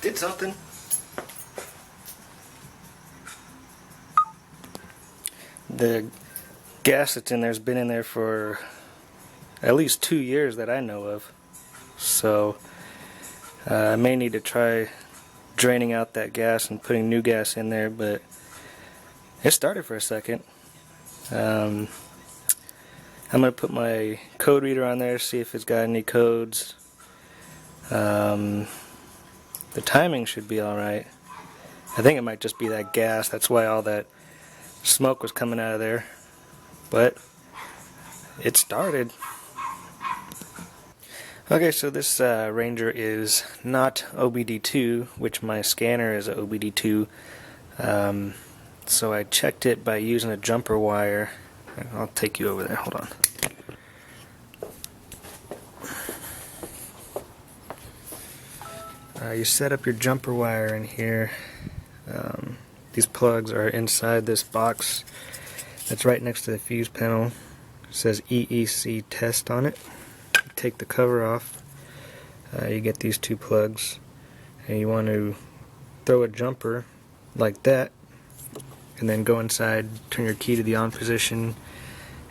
Did something. The gas that's in there has been in there for at least 2 years that I know of. So I may need to try draining out that gas and putting new gas in there, but it started for a second. I'm going to put my code reader on there, see if it's got any codes. The timing should be alright. I think it might just be that gas, that's why all that smoke was coming out of there. But it started. Okay, so this Ranger is not OBD2, which my scanner is OBD2. So I checked it by using a jumper wire. I'll take you over there, hold on. You set up your jumper wire in here. These plugs are inside this box that's right next to the fuse panel. It says EEC test on it. You take the cover off, you get these two plugs, and you want to throw a jumper like that, and then go inside, turn your key to the on position,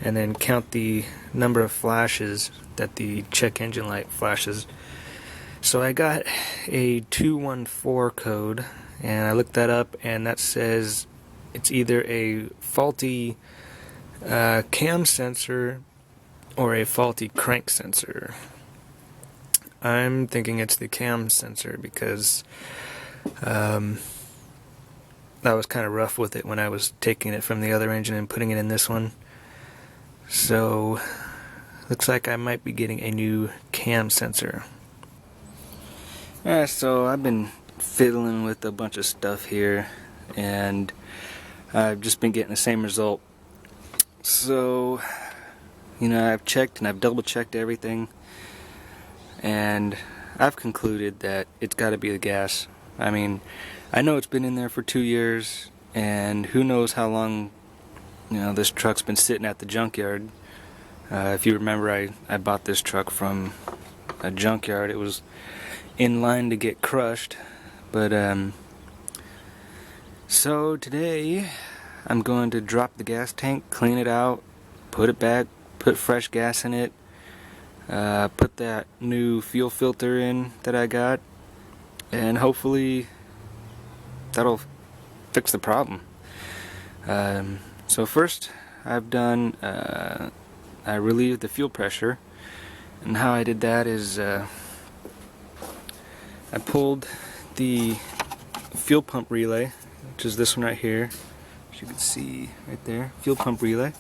and then count the number of flashes that the check engine light flashes. So I got a 214 code, and I looked that up, and that says it's either a faulty cam sensor or a faulty crank sensor. I'm thinking it's the cam sensor because I was kind of rough with it when I was taking it from the other engine and putting it in this one. So looks like I might be getting a new cam sensor. Alright, so I've been fiddling with a bunch of stuff here, and I've just been getting the same result. So, you know, I've checked and I've double checked everything, and I've concluded that it's got to be the gas. I mean, I know it's been in there for 2 years, and who knows how long, you know, this truck's been sitting at the junkyard. If you remember, I bought this truck from a junkyard. It was in line to get crushed, but so today I'm going to drop the gas tank, clean it out, put it back, put fresh gas in it, put that new fuel filter in that I got, and hopefully that'll fix the problem. So first I've done I relieved the fuel pressure, and how I did that is I pulled the fuel pump relay, which is this one right here, as you can see right there, fuel pump relay,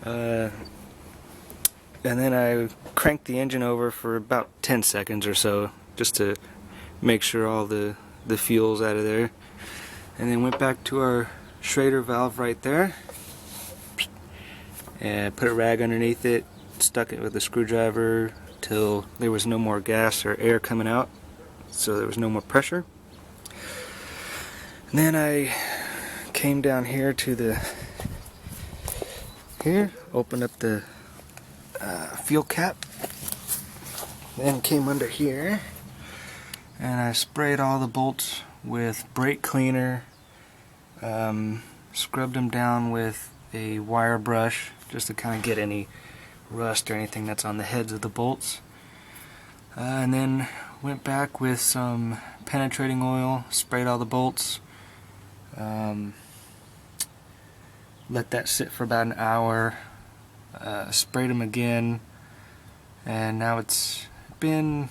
and then I cranked the engine over for about 10 seconds or so, just to make sure all the fuel's out of there, and then went back to our Schrader valve right there, and put a rag underneath it, stuck it with a screwdriver till there was no more gas or air coming out, so there was no more pressure. And then I came down here to opened up the fuel cap, then came under here, and I sprayed all the bolts with brake cleaner, scrubbed them down with a wire brush just to kind of get any rust or anything that's on the heads of the bolts, and then went back with some penetrating oil, sprayed all the bolts, let that sit for about an hour, sprayed them again, and now it's been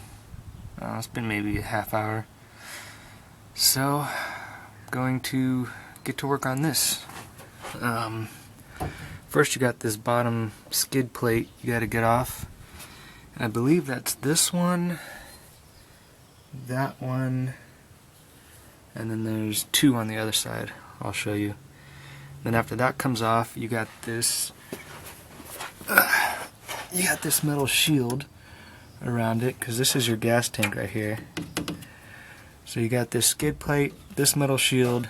maybe a half hour. So going to get to work on this. First you got this bottom skid plate you got to get off. And I believe that's this one, that one, and then there's two on the other side. I'll show you. Then after that comes off, you got this metal shield around it, because this is your gas tank right here. So you got this skid plate, this metal shield,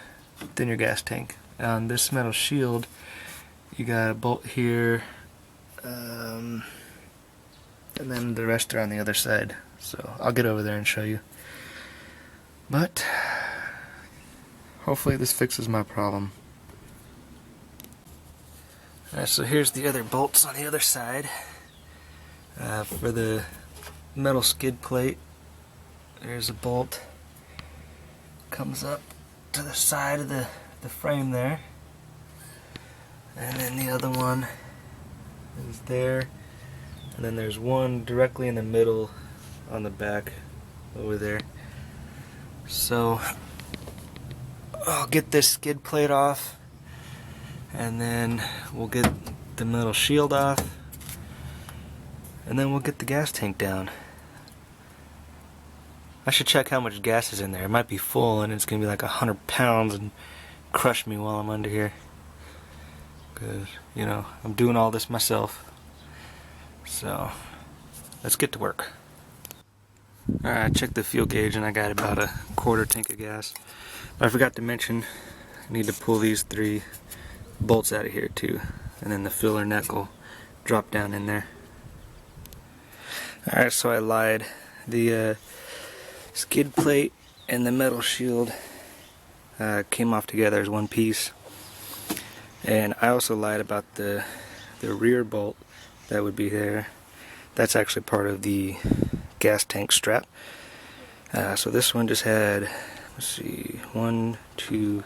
then your gas tank. On this metal shield you got a bolt here, and then the rest are on the other side. So I'll get over there and show you. But hopefully this fixes my problem. Alright, so here's the other bolts on the other side. For the metal skid plate, there's a bolt. Comes up to the side of the frame there. And then the other one is there. And then there's one directly in the middle on the back over there. So I'll get this skid plate off, and then we'll get the metal shield off, and then we'll get the gas tank down. I should check how much gas is in there. It might be full and it's gonna be like 100 pounds and crush me while I'm under here, because you know I'm doing all this myself. So let's get to work. Alright, I checked the fuel gauge and I got about a quarter tank of gas. But I forgot to mention, I need to pull these 3 bolts out of here too, and then the filler neck will drop down in there. Alright, so I lied. The skid plate and the metal shield came off together as one piece. And I also lied about the rear bolt that would be there. That's actually part of the gas tank strap. So this one just had, let's see, 1, 2,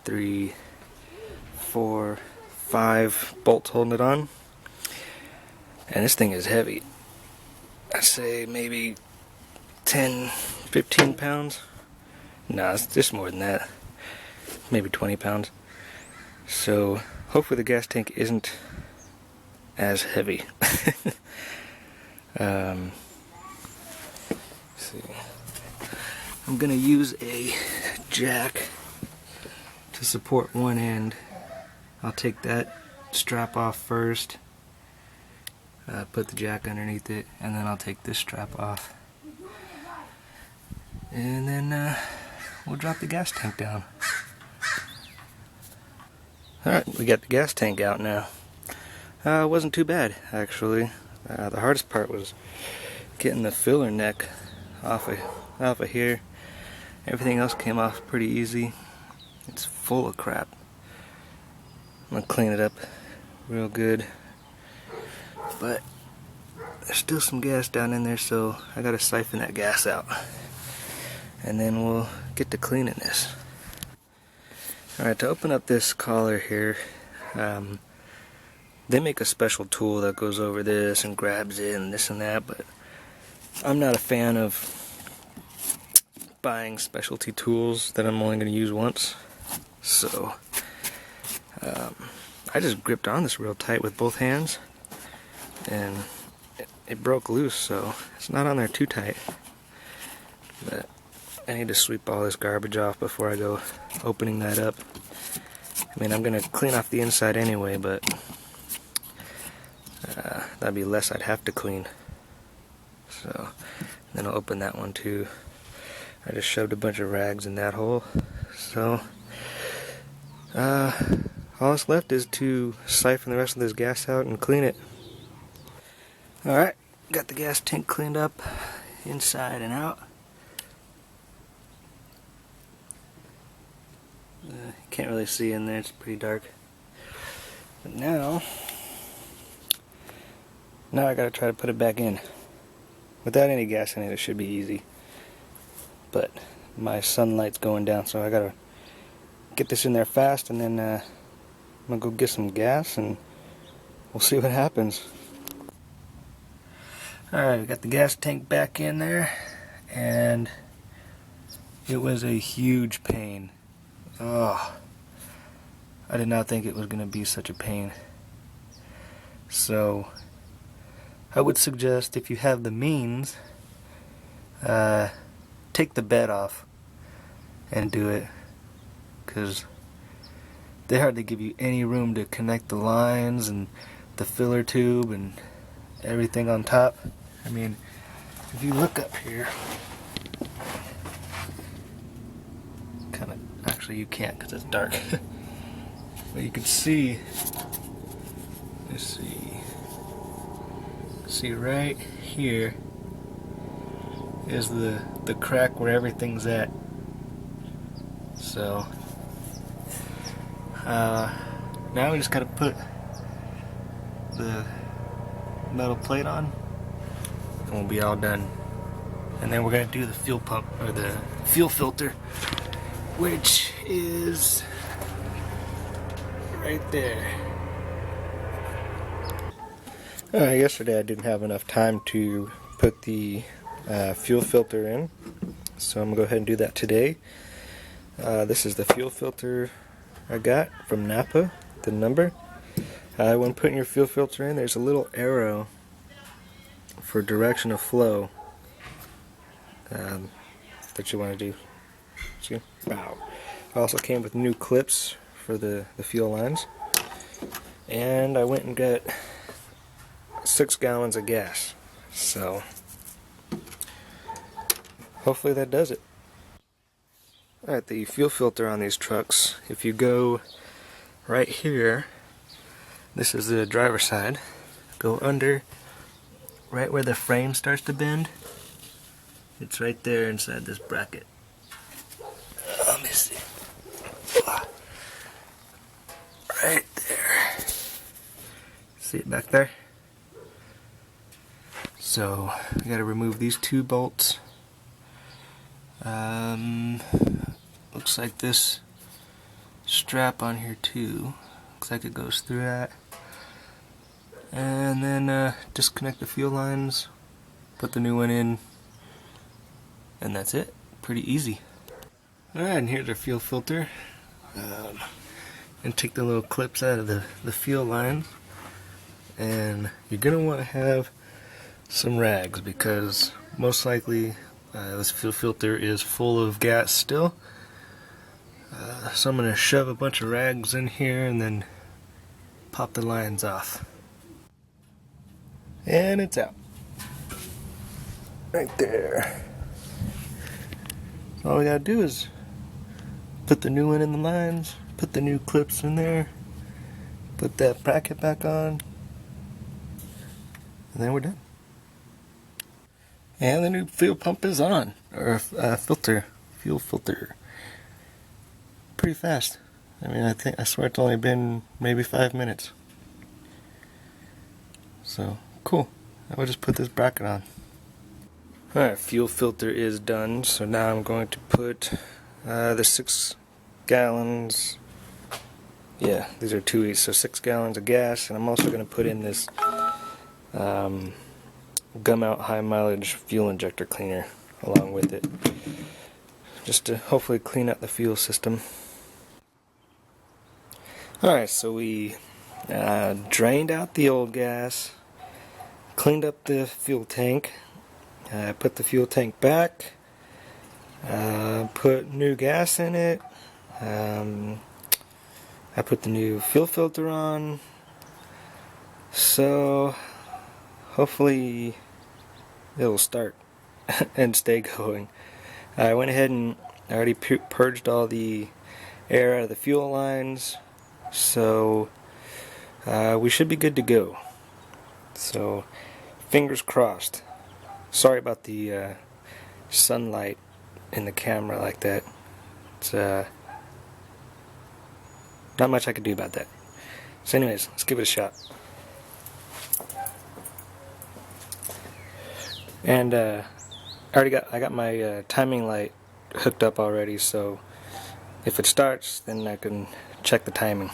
3, 4, 5 bolts holding it on. And this thing is heavy. I'd say maybe 10, 15 pounds. No, it's just more than that. Maybe 20 pounds. So hopefully the gas tank isn't as heavy. Let's see. I'm gonna use a jack to support one end. I'll take that strap off first, put the jack underneath it, and then I'll take this strap off. And then we'll drop the gas tank down. Alright, we got the gas tank out now. It wasn't too bad, actually. The hardest part was getting the filler neck off of here. Everything else came off pretty easy. It's full of crap. I'm gonna clean it up real good. But there's still some gas down in there, so I gotta siphon that gas out. And then we'll get to cleaning this. Alright, to open up this collar here, they make a special tool that goes over this and grabs it and this and that, but I'm not a fan of buying specialty tools that I'm only going to use once. So I just gripped on this real tight with both hands, and it broke loose, so it's not on there too tight. But I need to sweep all this garbage off before I go opening that up. I mean, I'm going to clean off the inside anyway, but that'd be less I'd have to clean. So then I'll open that one too. I just shoved a bunch of rags in that hole. So all that's left is to siphon the rest of this gas out and clean it. Alright, got the gas tank cleaned up inside and out. Can't really see in there, it's pretty dark. But now I gotta try to put it back in. Without any gas in it, it should be easy. But my sunlight's going down, so I gotta get this in there fast, and then I'm gonna go get some gas and we'll see what happens. Alright, we got the gas tank back in there, and it was a huge pain. Oh, I did not think it was gonna be such a pain. So I would suggest, if you have the means, take the bed off and do it, because they hardly give you any room to connect the lines and the filler tube and everything on top. I mean, if you look up here, actually you can't because it's dark, but you can see, let's see right here is the crack where everything's at. So now we just gotta put the metal plate on and we'll be all done. And then we're gonna do the fuel pump, or the fuel filter, which is right there. Yesterday I didn't have enough time to put the fuel filter in, so I'm gonna go ahead and do that today. This is the fuel filter I got from Napa, the number. When putting your fuel filter in, there's a little arrow for direction of flow that you want to do. See? Wow. It also came with new clips for the fuel lines. And I went and got 6 gallons of gas. So hopefully that does it. Alright, the fuel filter on these trucks, if you go right here, this is the driver's side, go under right where the frame starts to bend. It's right there inside this bracket. Let me see. Right there. See it back there? So, we gotta remove these 2 bolts. Looks like this strap on here too. Looks like it goes through that. And then disconnect the fuel lines, put the new one in, and that's it. Pretty easy. Alright, and here's our fuel filter. And take the little clips out of the fuel lines. And you're going to want to have some rags, because most likely this fuel filter is full of gas still. So I'm going to shove a bunch of rags in here and then pop the lines off. And it's out. Right there. So all we gotta do is put the new one in the lines, put the new clips in there, put that bracket back on, and then we're done. And the new fuel pump is on, or fuel filter. Pretty fast. I mean, I swear it's only been maybe 5 minutes. So, cool. I will just put this bracket on. Alright, fuel filter is done, so now I'm going to put the 6 gallons, yeah, these are 2 each, so 6 gallons of gas, and I'm also going to put in this gum out high mileage fuel injector cleaner along with it, just to hopefully clean out the fuel system. Alright, so we drained out the old gas, cleaned up the fuel tank, put the fuel tank back, put new gas in it, I put the new fuel filter on, so hopefully it'll start and stay going. I went ahead and I already purged all the air out of the fuel lines, so we should be good to go. So fingers crossed. Sorry about the sunlight in the camera like that. It's not much I could do about that. So anyways, let's give it a shot. And I got my timing light hooked up already, so if it starts, then I can check the timing.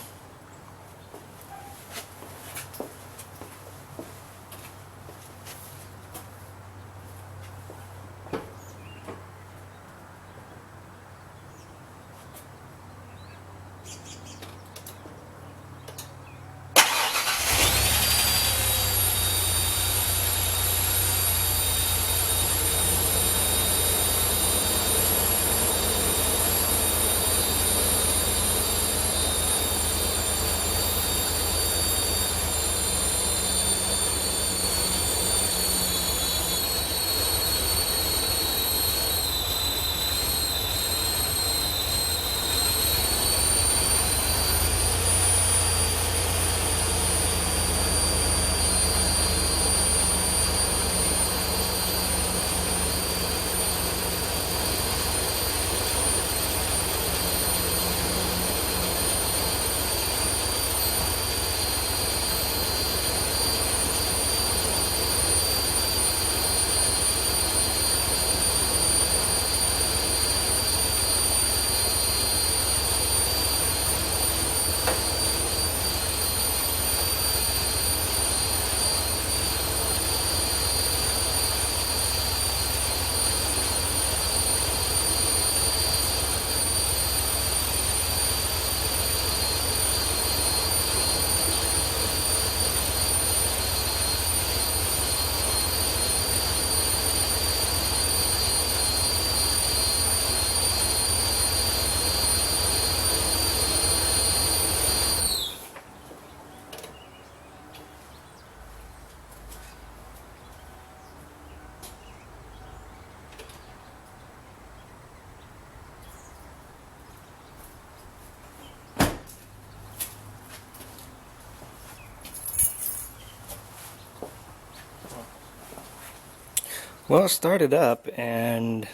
Well, it started up and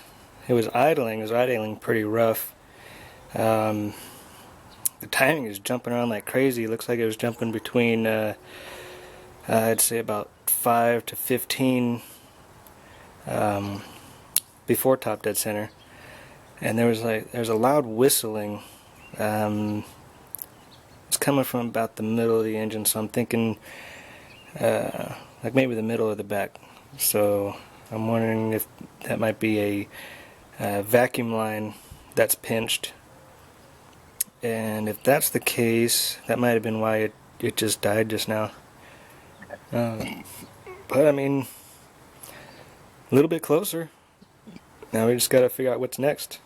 it was idling. It was idling pretty rough. The timing is jumping around like crazy. It looks like it was jumping between, I'd say about 5 to 15 before top dead center. And there's a loud whistling. It's coming from about the middle of the engine, so I'm thinking like maybe the middle of the back. So I'm wondering if that might be a vacuum line that's pinched. And if that's the case, that might have been why it just died just now. But I mean, a little bit closer. Now we just got to figure out what's next.